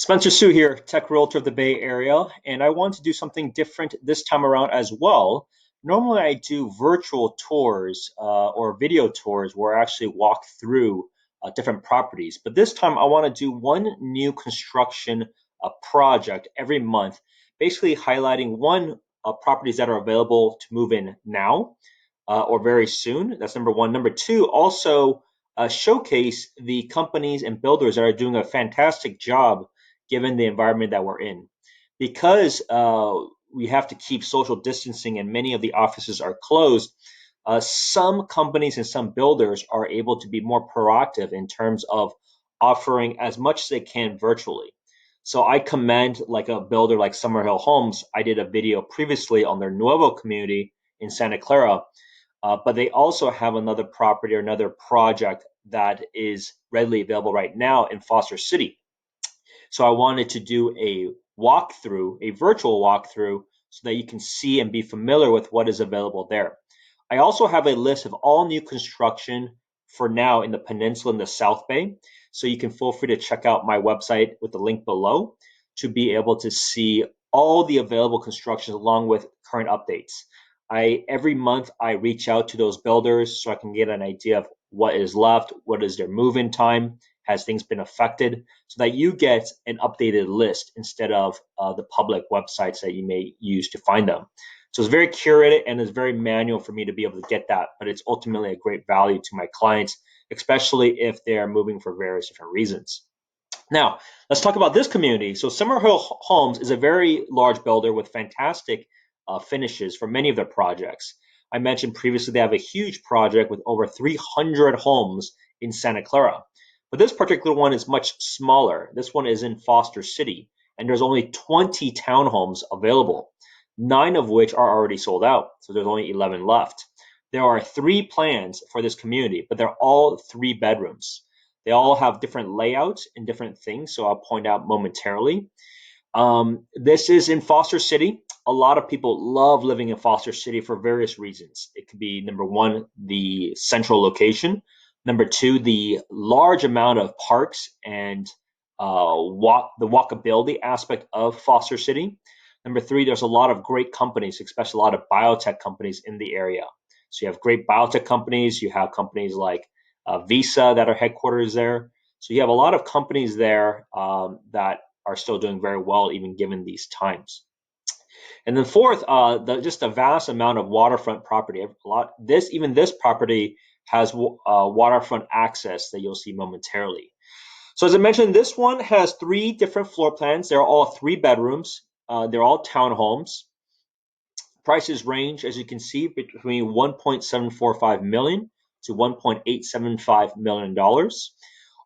Spencer Sue here, tech realtor of the Bay Area, and I want to do something different this time around as well. Normally, I do virtual tours or video tours where I actually walk through different properties, but this time I want to do one new construction project every month, basically highlighting one properties that are available to move in now or very soon. That's number one. Number two, also showcase the companies and builders that are doing a fantastic job given the environment that we're in. Because we have to keep social distancing and many of the offices are closed, some companies and some builders are able to be more proactive in terms of offering as much as they can virtually. So I commend like a builder like Summerhill Homes. I did a video previously on their Nuevo community in Santa Clara, but they also have another property or another project that is readily available right now in Foster City. So I wanted to do a walkthrough, a virtual walkthrough, so that you can see and be familiar with what is available there. I also have a list of all new construction for now in the peninsula in the South Bay. So you can feel free to check out my website with the link below to be able to see all the available constructions along with current updates. Every month I reach out to those builders so I can get an idea of what is left, what is their move-in time, has things been affected, so that you get an updated list instead of the public websites that you may use to find them. So it's very curated and it's very manual for me to be able to get that, but it's ultimately a great value to my clients, especially if they're moving for various different reasons. Now, let's talk about this community. So Summerhill Homes is a very large builder with fantastic finishes for many of their projects. I mentioned previously they have a huge project with over 300 homes in Santa Clara. But this particular one is much smaller. This one is in Foster City, and there's only 20 townhomes available, 9 of which are already sold out. So there's only 11 left. There are 3 plans for this community, but they're all 3 bedrooms. They all have different layouts and different things, so I'll point out momentarily. This is in Foster City. A lot of people love living in Foster City for various reasons. It could be number one, the central location. Number two, the large amount of parks and the walkability aspect of Foster City. Number three, there's a lot of great companies, especially a lot of biotech companies in the area. So you have great biotech companies. You have companies like Visa that are headquarters there. So you have a lot of companies there that are still doing very well, even given these times. And then fourth, just a vast amount of waterfront property. This property has waterfront access that you'll see momentarily. So as I mentioned, this one has 3 different floor plans. They're all 3 bedrooms. They're all townhomes. Prices range, as you can see, between $1.745 million to $1.875 million.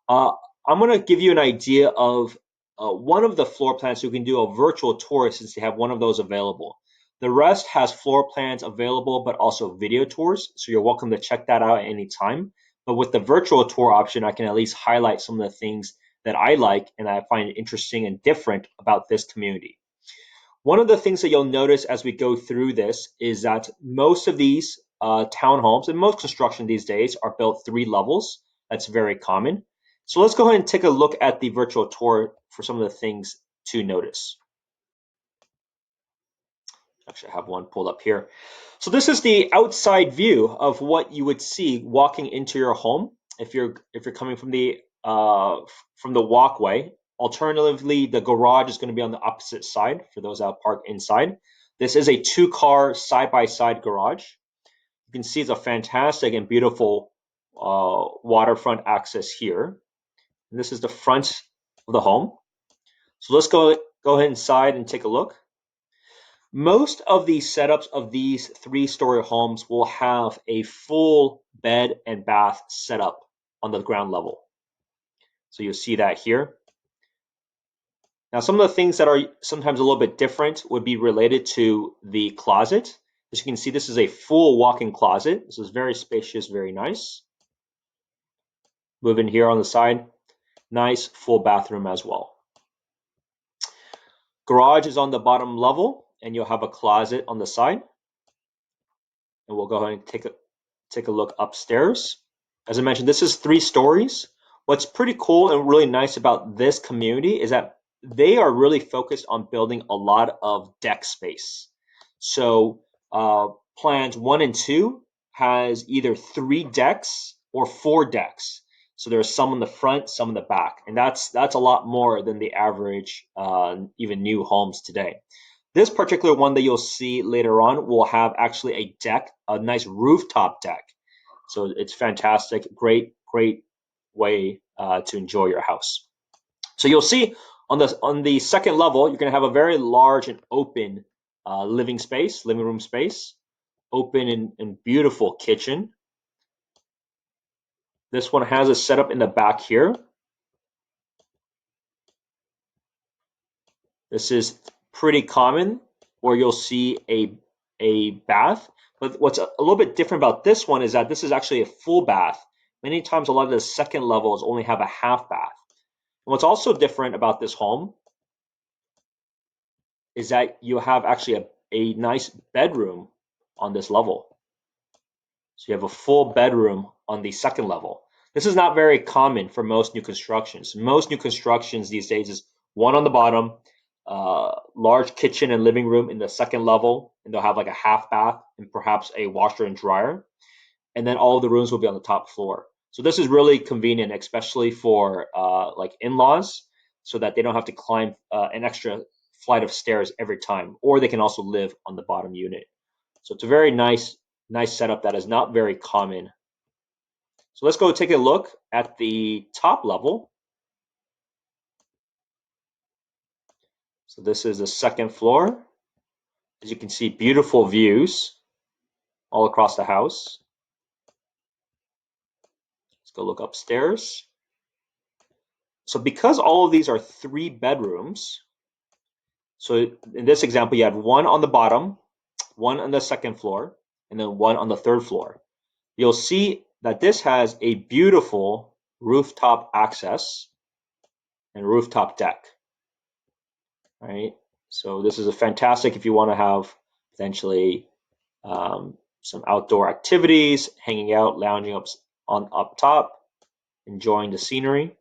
I'm going to give you an idea of one of the floor plans so you can do a virtual tour since they have one of those available. The rest has floor plans available, but also video tours. So you're welcome to check that out at any time. But with the virtual tour option, I can at least highlight some of the things that I like and I find interesting and different about this community. One of the things that you'll notice as we go through this is that most of these townhomes and most construction these days are built 3 levels. That's very common. So let's go ahead and take a look at the virtual tour for some of the things to notice. Actually, I have one pulled up here. So this is the outside view of what you would see walking into your home if you're coming from the walkway. Alternatively, the garage is going to be on the opposite side for those that park inside. This is a 2-car side-by-side garage. You can see it's a fantastic and beautiful waterfront access here. And this is the front of the home. So let's go ahead inside and take a look. Most of the setups of these 3-story homes will have a full bed and bath setup on the ground level. So you'll see that here. Now, some of the things that are sometimes a little bit different would be related to the closet. As you can see, this is a full walk-in closet. This is very spacious, very nice. Move in here on the side. Nice full bathroom as well. Garage is on the bottom level, and you'll have a closet on the side. And we'll go ahead and take a look upstairs. As I mentioned, this is 3 stories. What's pretty cool and really nice about this community is that they are really focused on building a lot of deck space. So plans 1 and 2 has either 3 decks or 4 decks. So there's some in the front, some in the back, and that's a lot more than the average even new homes today. This particular one that you'll see later on will have actually a deck, a nice rooftop deck. So it's fantastic, great way to enjoy your house. So you'll see on the second level, you're going to have a very large and open living room space, open and beautiful kitchen. This one has a setup in the back here. This is pretty common where you'll see a bath. But what's a little bit different about this one is that this is actually a full bath. Many times a lot of the second levels only have a half bath. And what's also different about this home is that you have actually a nice bedroom on this level. So you have a full bedroom on the second level. This is not very common for most new constructions. Most new constructions these days is one on the bottom, large kitchen and living room in the second level, and they'll have like a half bath and perhaps a washer and dryer. And then all of the rooms will be on the top floor. So this is really convenient, especially for like in-laws, so that they don't have to climb an extra flight of stairs every time, or they can also live on the bottom unit. So it's a very nice setup that is not very common. So let's go take a look at the top level. So this is the second floor. As you can see, beautiful views all across the house. Let's go look upstairs. So because all of these are 3 bedrooms, so in this example, you have one on the bottom, one on the second floor, and then one on the third floor. You'll see that this has a beautiful rooftop access and rooftop deck, right? So this is a fantastic if you want to have potentially some outdoor activities, hanging out, lounging up top, enjoying the scenery.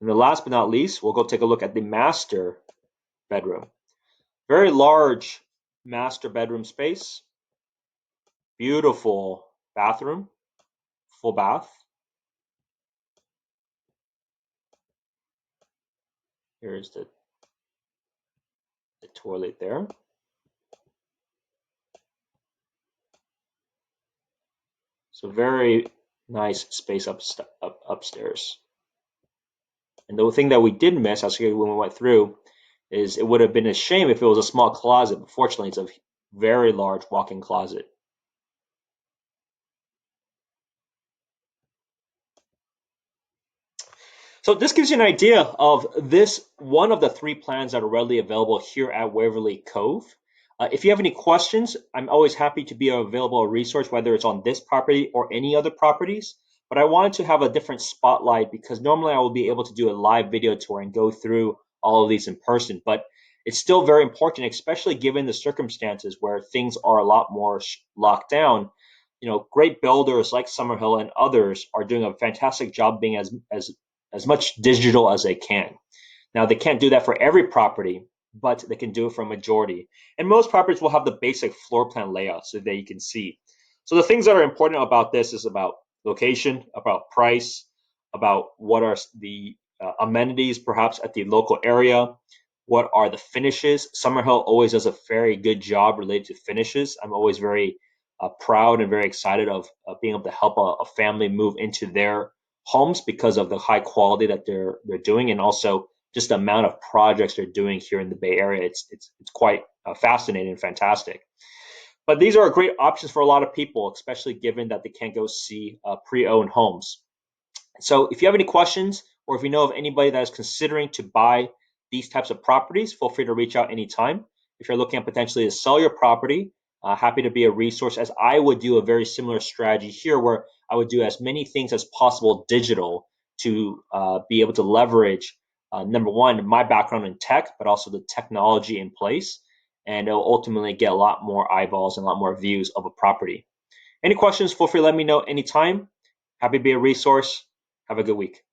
And the last but not least, we'll go take a look at the master bedroom. Very large master bedroom space, beautiful bathroom, full bath. Here's the toilet there. So very nice space upstairs. And the thing that we did miss, actually, when we went through, is it would have been a shame if it was a small closet, but fortunately, it's a very large walk-in closet. So this gives you an idea of this one of the 3 plans that are readily available here at Waverly Cove. If you have any questions, I'm always happy to be an available resource, whether it's on this property or any other properties. But I wanted to have a different spotlight because normally I will be able to do a live video tour and go through all of these in person. But it's still very important, especially given the circumstances where things are a lot more locked down. You know, great builders like Summerhill and others are doing a fantastic job being as much digital as they can. Now, they can't do that for every property, but they can do it for a majority. And most properties will have the basic floor plan layout so that you can see. So the things that are important about this is about location, about price, about what are the amenities perhaps at the local area, what are the finishes. Summerhill always does a very good job related to finishes. I'm always very proud and very excited of being able to help a family move into their homes because of the high quality that they're doing, and also just the amount of projects they're doing here in the Bay Area. It's quite fascinating and fantastic. But these are great options for a lot of people, especially given that they can't go see pre-owned homes. So if you have any questions, or if you know of anybody that is considering to buy these types of properties, feel free to reach out anytime. If you're looking at potentially to sell your property, happy to be a resource, as I would do a very similar strategy here where I would do as many things as possible digital to be able to leverage, number one, my background in tech, but also the technology in place. And it'll ultimately get a lot more eyeballs and a lot more views of a property. Any questions, feel free to let me know anytime. Happy to be a resource. Have a good week.